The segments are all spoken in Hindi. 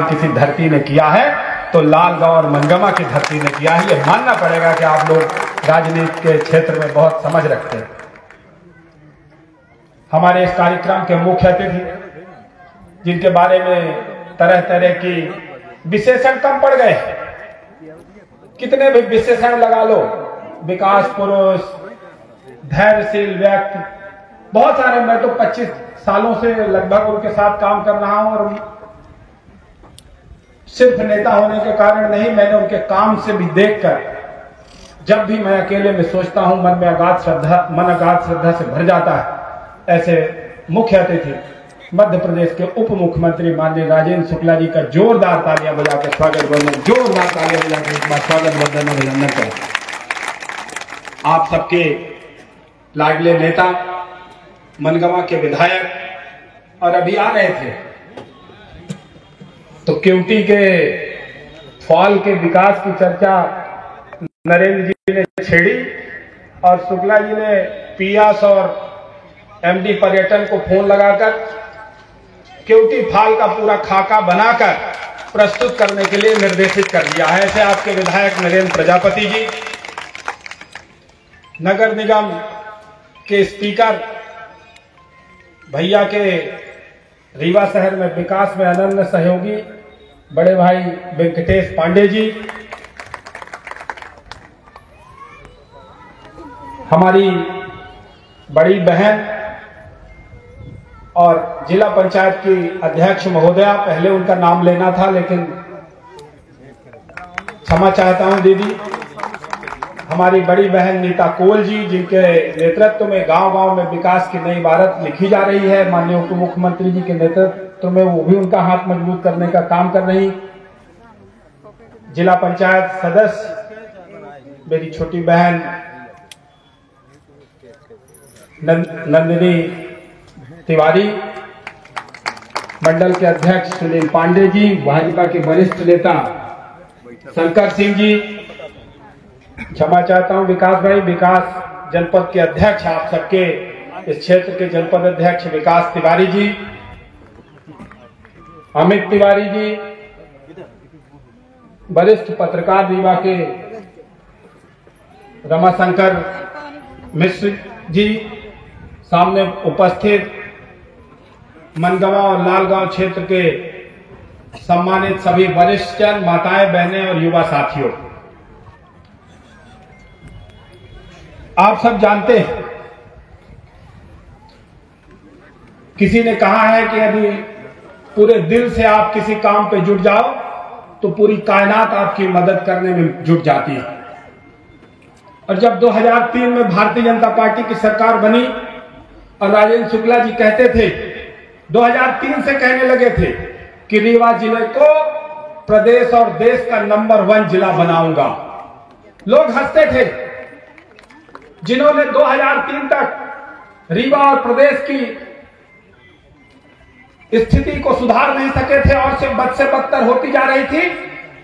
किसी धरती ने किया है तो लालगांव और मनगमा की धरती ने किया है। ये मानना पड़ेगा कि आप लोग राजनीति के क्षेत्र में बहुत समझ रखते हैं। हमारे इस कार्यक्रम के मुख्य अतिथि, जिनके बारे में तरह तरह की विशेषण कम पड़ गए, कितने भी विशेषण लगा लो, विकास पुरुष, धैर्यशील व्यक्ति, बहुत सारे। मैं तो 25 सालों से लगभग उनके साथ काम कर रहा हूं और सिर्फ नेता होने के कारण नहीं, मैंने उनके काम से भी देखकर जब भी मैं अकेले में सोचता हूं मन अगाध श्रद्धा से भर जाता है। ऐसे मुख्य अतिथि मध्य प्रदेश के उप मुख्यमंत्री माननीय राजेंद्र शुक्ला जी का जोरदार तालियां बजा के स्वागत वंदन, जोरदार तालियां बजा के एक बार स्वागत वंदन अभिनंदन करें। आप सबके लाडले नेता, मनगमा के विधायक और अभी आ रहे थे तो केवटी के फॉल के विकास की चर्चा नरेंद्र जी ने छेड़ी और शुक्ला जी ने पियास और एमडी पर्यटन को फोन लगाकर केवटी फॉल का पूरा खाका बनाकर प्रस्तुत करने के लिए निर्देशित कर दिया है। ऐसे आपके विधायक नरेंद्र प्रजापति जी, नगर निगम के स्पीकर भैया के रीवा शहर में विकास में अनन्य सहयोगी बड़े भाई वेंकटेश पांडे जी, हमारी बड़ी बहन और जिला पंचायत की अध्यक्ष महोदया, पहले उनका नाम लेना था लेकिन क्षमा चाहता हूं दीदी, हमारी बड़ी बहन नीता कोल जी, जिनके नेतृत्व में गांव-गांव में विकास की नई इबारत लिखी जा रही है। माननीय उप मुख्यमंत्री जी के नेतृत्व में वो भी उनका हाथ मजबूत करने का काम कर रही। जिला पंचायत सदस्य मेरी छोटी बहन नंदिनी तिवारी, मंडल के अध्यक्ष सुनील पांडे जी, भाजपा के वरिष्ठ नेता शंकर सिंह जी, क्षमा चाहता हूं विकास भाई, विकास जनपद के अध्यक्ष, आप सबके इस क्षेत्र के जनपद अध्यक्ष विकास तिवारी जी, अमित तिवारी जी, वरिष्ठ पत्रकार रीवा के रमाशंकर मिश्र जी, सामने उपस्थित मनगमा और लालगांव क्षेत्र के सम्मानित सभी वरिष्ठ जन, माताएं, बहनें और युवा साथियों, आप सब जानते हैं किसी ने कहा है कि यदि पूरे दिल से आप किसी काम पे जुट जाओ तो पूरी कायनात आपकी मदद करने में जुट जाती है। और जब 2003 में भारतीय जनता पार्टी की सरकार बनी और राजेंद्र शुक्ला जी कहते थे, 2003 से कहने लगे थे कि रीवा जिले को प्रदेश और देश का नंबर 1 जिला बनाऊंगा, लोग हंसते थे। जिन्होंने 2003 तक रीवा और प्रदेश की स्थिति को सुधार नहीं सके थे और से बदतर होती जा रही थी,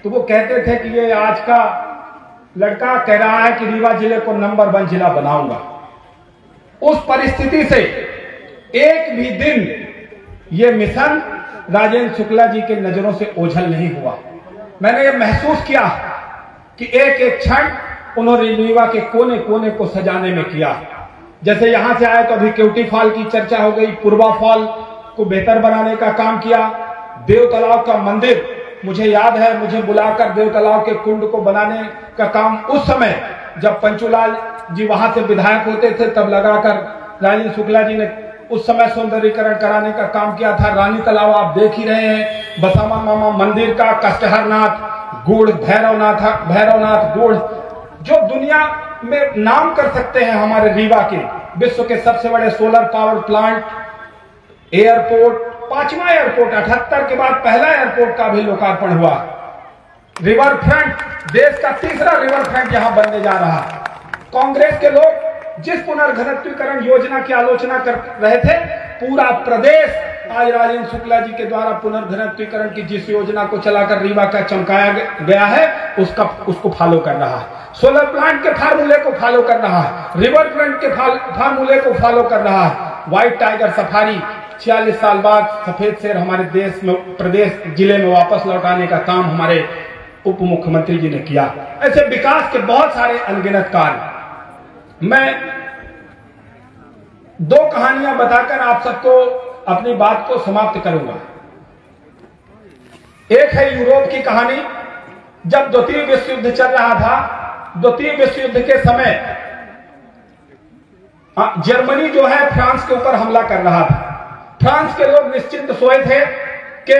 तो वो कहते थे कि ये आज का लड़का कह रहा है कि रीवा जिले को नंबर 1 जिला बनाऊंगा। उस परिस्थिति से एक भी दिन ये मिशन राजेंद्र शुक्ला जी के नजरों से ओझल नहीं हुआ। मैंने ये महसूस किया कि एक एक क्षण उन्होंने रीवा के कोने कोने को सजाने में किया। जैसे यहां से आए तो अभी केवटी फॉल की चर्चा हो गई, पूर्वा फॉल को बेहतर बनाने का काम किया, देव तालाब का मंदिर, मुझे याद है मुझे बुलाकर देव तालाब के कुंड को बनाने का काम उस समय जब पंचूलाल जी वहां से विधायक होते थे तब लगाकर राजेंद्र शुक्ला जी ने उस समय सौंदर्यीकरण कराने का काम किया था। रानी तालाब आप देख ही रहे हैं, बसामा मामा मंदिर का, कष्टहरनाथ गुड़, भैरवनाथ गुड़, जो दुनिया में नाम कर सकते हैं हमारे रीवा के, विश्व के सबसे बड़े सोलर पावर प्लांट, एयरपोर्ट, 5वां एयरपोर्ट, 78 के बाद पहला एयरपोर्ट का भी लोकार्पण हुआ। रिवर फ्रंट, देश का 3रा रिवर फ्रंट यहां बनने जा रहा है। कांग्रेस के लोग जिस पुनर्घनत्वीकरण योजना की आलोचना कर रहे थे, पूरा प्रदेश आज राजेंद्र शुक्ला जी के द्वारा पुनर्घनत्वीकरण की जिस योजना को चलाकर रीवा का चमकाया गया है उसको फॉलो कर रहा है। सोलर प्लांट के फार्मूले को फॉलो कर रहा है, रिवर फ्रंट के फार्मूले को फॉलो कर रहा है। व्हाइट टाइगर सफारी 46 साल बाद सफेद शेर हमारे देश में प्रदेश जिले में वापस लौटाने का काम हमारे उप मुख्यमंत्री जी ने किया। ऐसे विकास के बहुत सारे अनगिनत कार्य। मैं 2 कहानियां बताकर आप सबको अपनी बात को समाप्त करूंगा। एक है यूरोप की कहानी। जब द्वितीय विश्व युद्ध चल रहा था, द्वितीय विश्व युद्ध के समय जर्मनी जो है फ्रांस के ऊपर हमला कर रहा था। फ्रांस के लोग निश्चिंत सोए थे कि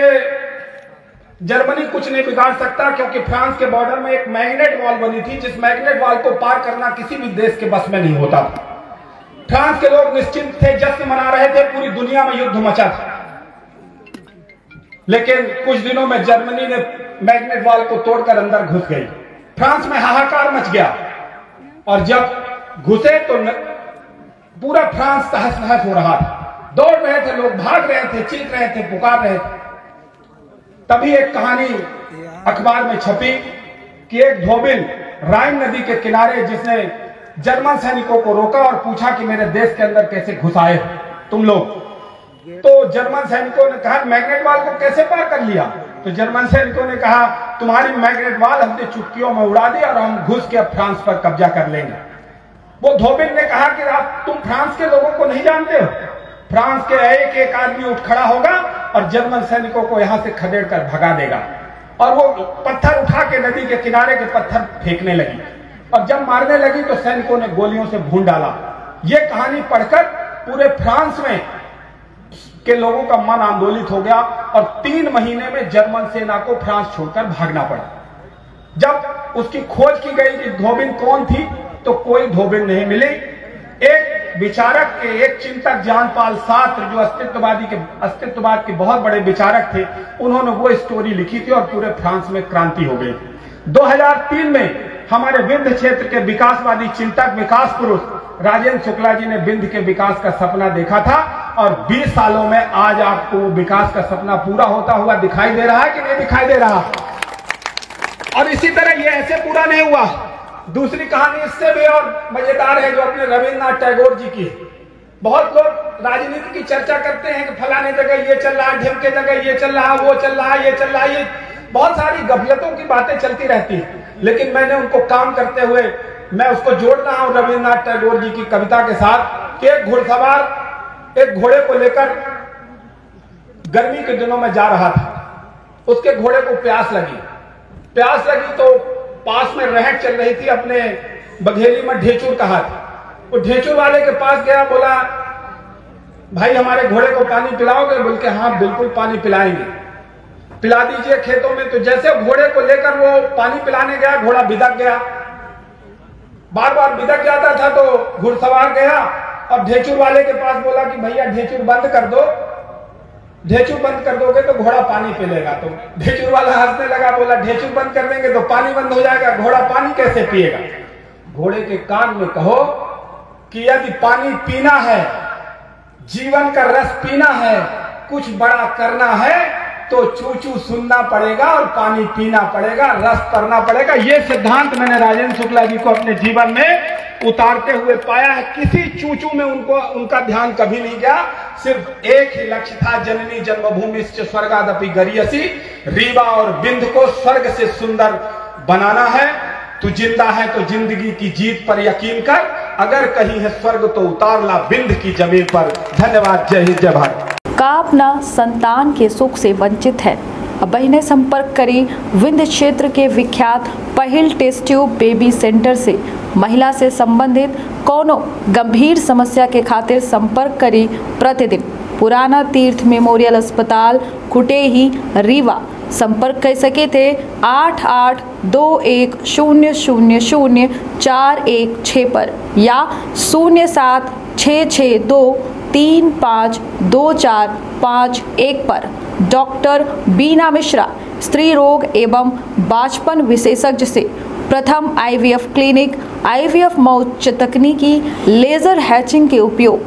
जर्मनी कुछ नहीं बिगाड़ सकता, क्योंकि फ्रांस के बॉर्डर में एक मैग्नेट वॉल बनी थी, जिस मैग्नेट वॉल को पार करना किसी भी देश के बस में नहीं होता था। फ्रांस के लोग निश्चिंत थे, जश्न मना रहे थे, पूरी दुनिया में युद्ध मचा था। लेकिन कुछ दिनों में जर्मनी ने मैग्नेट वॉल को तोड़कर अंदर घुस गई। फ्रांस में हाहाकार मच गया, और जब घुसे तो पूरा फ्रांस तहस नहस हो रहा था। दौड़ रहे थे लोग, भाग रहे थे, चीख रहे थे, पुकार रहे थे। तभी एक कहानी अखबार में छपी कि एक धोबिन राइन नदी के किनारे, जिसने जर्मन सैनिकों को रोका और पूछा कि मेरे देश के अंदर कैसे घुस आए तुम लोग। तो जर्मन सैनिकों ने कहा मैग्नेट वॉल को कैसे पार कर लिया। तो जर्मन सैनिकों ने कहा तुम्हारी मैग्नेट वॉल हमने चुटकियों में उड़ा दी और हम घुस के अब फ्रांस पर कब्जा कर लेंगे। वो धोबिन ने कहा कि आप तुम फ्रांस के लोगों को नहीं जानते हो। फ्रांस के एक एक आदमी उठ खड़ा होगा और जर्मन सैनिकों को यहां से खदेड़ कर भगा देगा। और वो पत्थर उठा के नदी के किनारे के पत्थर फेंकने लगी, और जब मारने लगी तो सैनिकों ने गोलियों से भून डाला। ये कहानी पढ़कर पूरे फ्रांस में के लोगों का मन आंदोलित हो गया, और 3 महीने में जर्मन सेना को फ्रांस छोड़कर भागना पड़ा। जब उसकी खोज की गई कि धोबिन कौन थी, तो कोई धोबिन नहीं मिली। एक विचारक के, एक चिंतक जानपाल सार्त्र, जो अस्तित्ववाद के बहुत बड़े विचारक थे, उन्होंने वो स्टोरी लिखी थी और पूरे फ्रांस में क्रांति हो गई। 2003 में हमारे विंध्य क्षेत्र के विकासवादी चिंतक, विकास पुरुष राजेंद्र शुक्ला जी ने विंध्य के विकास का सपना देखा था, और 20 सालों में आज आपको विकास का सपना पूरा होता हुआ दिखाई दे रहा है कि नहीं दिखाई दे रहा। और इसी तरह ये ऐसे पूरा नहीं हुआ। दूसरी कहानी इससे भी और मजेदार है, जो अपने रविन्द्रनाथ टैगोर जी की। बहुत लोग राजनीति की चर्चा करते हैं कि फलाने जगह ये चल रहा है, ढिमके जगह ये चल रहा है, वो चल रहा है, ये चल रहा है, ये बहुत सारी गफलतों की बातें चलती रहती हैं। लेकिन मैंने उनको काम करते हुए मैं उसको जोड़ रहा हूं रविन्द्रनाथ टैगोर जी की कविता के साथ कि एक घुड़सवार एक घोड़े को लेकर गर्मी के दिनों में जा रहा था। उसके घोड़े को प्यास लगी तो पास में रहट चल रही थी, अपने बघेली में ढेचुर कहा था। वो ढेचुर वाले के पास गया, बोला भाई हमारे घोड़े को पानी पिलाओगे? बोल के हाँ बिल्कुल पानी पिलाएंगे, पिला दीजिए खेतों में। तो जैसे घोड़े को लेकर वो पानी पिलाने गया, घोड़ा बिदक गया, बार बार बिदक जाता था। तो घुड़सवार गया और ढेचुर वाले के पास बोला कि भैया ढेचुर बंद कर दो, ढेचुर बंद कर दोगे तो घोड़ा पानी पिलेगा। तो ढेचुर वाला हंसने लगा, बोला ढेचुर बंद कर देंगे तो पानी बंद हो जाएगा, घोड़ा पानी कैसे पिएगा? घोड़े के कान में कहो कि यदि पानी पीना है, जीवन का रस पीना है, कुछ बड़ा करना है, तो चूचू सुनना पड़ेगा और पानी पीना पड़ेगा, रस करना पड़ेगा। ये सिद्धांत मैंने राजेंद्र शुक्ला जी को अपने जीवन में उतारते हुए पाया है। किसी चूचू में उनका ध्यान कभी नहीं गया। सिर्फ एक ही लक्ष्य था, जननी जन्मभूमि स्वर्गादपि गरीयसी, रीवा और विंध्य को स्वर्ग से सुंदर बनाना है। तू जिंदा है तो जिंदगी की जीत पर यकीन कर, अगर कहीं है स्वर्ग तो उतार ला विंध्य की जमीन पर। धन्यवाद। जय हिंद, जय भारत। का अपना संतान के सुख से वंचित है? अब ने संपर्क करी विंध्य क्षेत्र के विख्यात पहिल टेस्ट ट्यूब बेबी सेंटर से। महिला से संबंधित कोनो गंभीर समस्या के खातिर संपर्क करी प्रतिदिन पुराना तीर्थ मेमोरियल अस्पताल कुटेही रीवा। संपर्क कर सके थे 8821000416 पर या 0766235245 पर। डॉक्टर बीना मिश्रा, स्त्री रोग एवं बाचपन विशेषज्ञ से प्रथम IVF क्लिनिक, IVF मौत तकनीकी, लेजर हैचिंग के उपयोग,